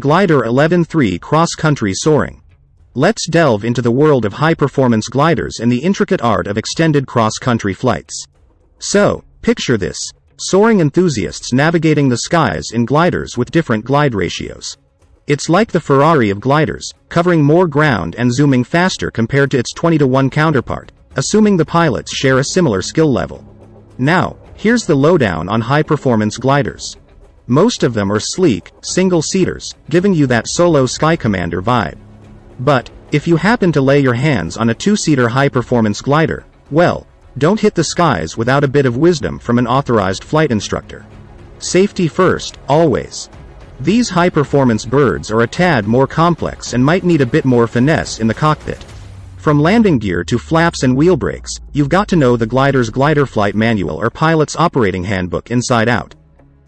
Glider 11.3 Cross-Country Soaring. Let's delve into the world of high-performance gliders and the intricate art of extended cross-country flights. So, picture this: soaring enthusiasts navigating the skies in gliders with different glide ratios. It's like the Ferrari of gliders, covering more ground and zooming faster compared to its 20-to-1 counterpart, assuming the pilots share a similar skill level. Now, here's the lowdown on high-performance gliders. Most of them are sleek, single-seaters, giving you that solo Sky Commander vibe. But, if you happen to lay your hands on a two-seater high-performance glider, well, don't hit the skies without a bit of wisdom from an authorized flight instructor. Safety first, always. These high-performance birds are a tad more complex and might need a bit more finesse in the cockpit. From landing gear to flaps and wheel brakes, you've got to know the glider's glider flight manual or pilot's operating handbook inside out.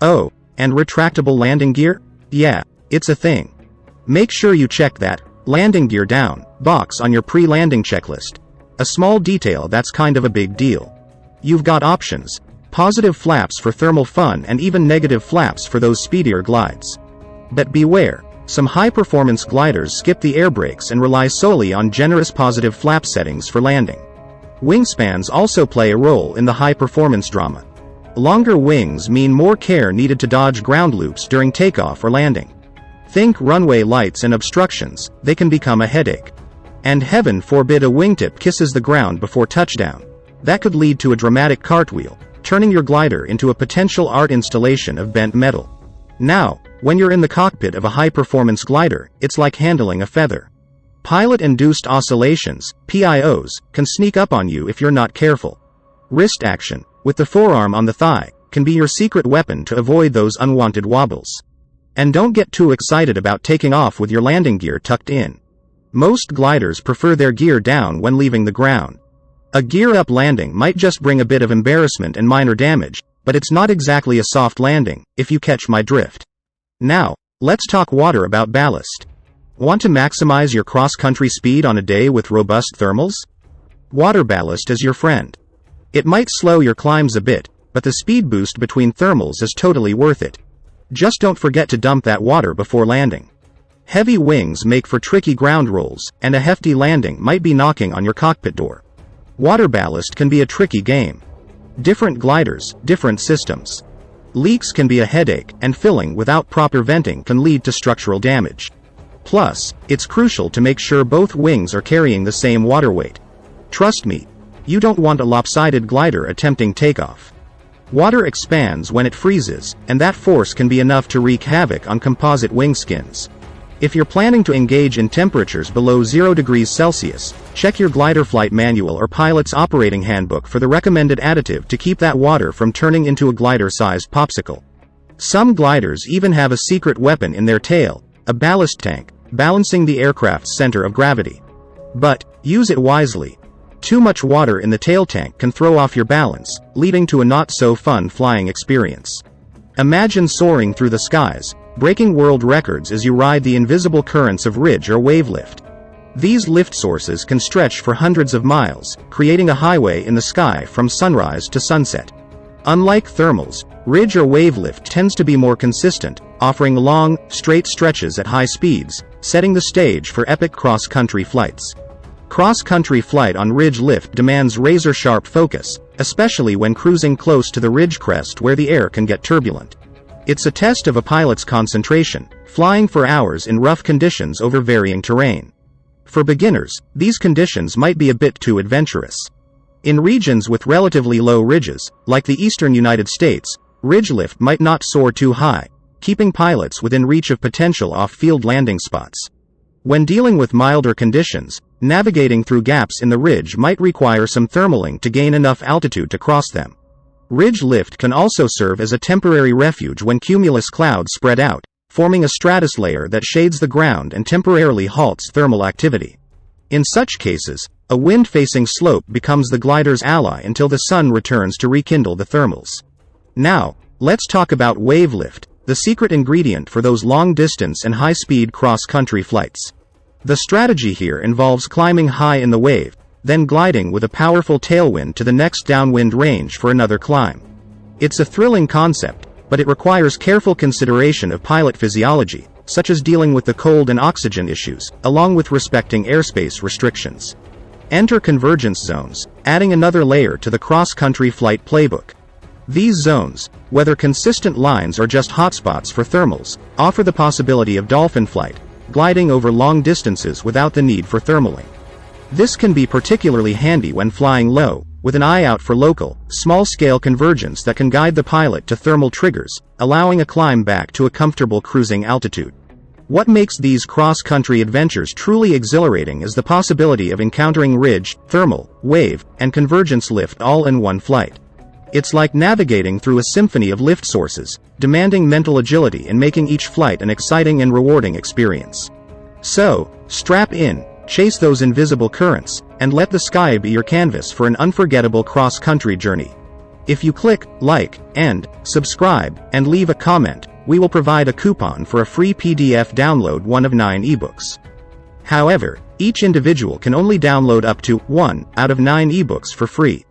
Oh, and retractable landing gear? Yeah, it's a thing. Make sure you check that landing gear down box on your pre-landing checklist. A small detail that's kind of a big deal. You've got options: positive flaps for thermal fun and even negative flaps for those speedier glides. But beware, some high-performance gliders skip the air brakes and rely solely on generous positive flap settings for landing. Wingspans also play a role in the high-performance drama. Longer wings mean more care needed to dodge ground loops during takeoff or landing. Think runway lights and obstructions, they can become a headache. And heaven forbid a wingtip kisses the ground before touchdown. That could lead to a dramatic cartwheel, turning your glider into a potential art installation of bent metal. Now, when you're in the cockpit of a high-performance glider, it's like handling a feather. Pilot-induced oscillations, PIOs, can sneak up on you if you're not careful. Wrist action, with the forearm on the thigh, can be your secret weapon to avoid those unwanted wobbles. And don't get too excited about taking off with your landing gear tucked in. Most gliders prefer their gear down when leaving the ground. A gear-up landing might just bring a bit of embarrassment and minor damage, but it's not exactly a soft landing, if you catch my drift. Now, let's talk water about ballast. Want to maximize your cross-country speed on a day with robust thermals? Water ballast is your friend. It might slow your climbs a bit, but the speed boost between thermals is totally worth it. Just don't forget to dump that water before landing. Heavy wings make for tricky ground rolls, and a hefty landing might be knocking on your cockpit door. Water ballast can be a tricky game. Different gliders, different systems. Leaks can be a headache, and filling without proper venting can lead to structural damage. Plus, it's crucial to make sure both wings are carrying the same water weight. Trust me, you don't want a lopsided glider attempting takeoff. Water expands when it freezes, and that force can be enough to wreak havoc on composite wing skins. If you're planning to engage in temperatures below 0 degrees Celsius, check your glider flight manual or pilot's operating handbook for the recommended additive to keep that water from turning into a glider-sized popsicle. Some gliders even have a secret weapon in their tail, a ballast tank, balancing the aircraft's center of gravity. But, use it wisely. Too much water in the tail tank can throw off your balance, leading to a not-so-fun flying experience. Imagine soaring through the skies, breaking world records as you ride the invisible currents of ridge or wave lift. These lift sources can stretch for hundreds of miles, creating a highway in the sky from sunrise to sunset. Unlike thermals, ridge or wave lift tends to be more consistent, offering long, straight stretches at high speeds, setting the stage for epic cross-country flights. Cross-country flight on ridge lift demands razor-sharp focus, especially when cruising close to the ridge crest where the air can get turbulent. It's a test of a pilot's concentration, flying for hours in rough conditions over varying terrain. For beginners, these conditions might be a bit too adventurous. In regions with relatively low ridges, like the eastern United States, ridge lift might not soar too high, keeping pilots within reach of potential off-field landing spots. When dealing with milder conditions, navigating through gaps in the ridge might require some thermaling to gain enough altitude to cross them. Ridge lift can also serve as a temporary refuge when cumulus clouds spread out, forming a stratus layer that shades the ground and temporarily halts thermal activity. In such cases, a wind-facing slope becomes the glider's ally until the sun returns to rekindle the thermals. Now, let's talk about wave lift, the secret ingredient for those long-distance and high-speed cross-country flights. The strategy here involves climbing high in the wave, then gliding with a powerful tailwind to the next downwind range for another climb. It's a thrilling concept, but it requires careful consideration of pilot physiology, such as dealing with the cold and oxygen issues, along with respecting airspace restrictions. Enter convergence zones, adding another layer to the cross-country flight playbook. These zones, whether consistent lines or just hotspots for thermals, offer the possibility of dolphin flight, gliding over long distances without the need for thermaling. This can be particularly handy when flying low, with an eye out for local, small-scale convergence that can guide the pilot to thermal triggers, allowing a climb back to a comfortable cruising altitude. What makes these cross-country adventures truly exhilarating is the possibility of encountering ridge, thermal, wave, and convergence lift all in one flight. It's like navigating through a symphony of lift sources, demanding mental agility and making each flight an exciting and rewarding experience. So, strap in, chase those invisible currents, and let the sky be your canvas for an unforgettable cross-country journey. If you click like and subscribe and leave a comment, we will provide a coupon for a free PDF download, one of 9 ebooks. However, each individual can only download up to 1 out of 9 ebooks for free.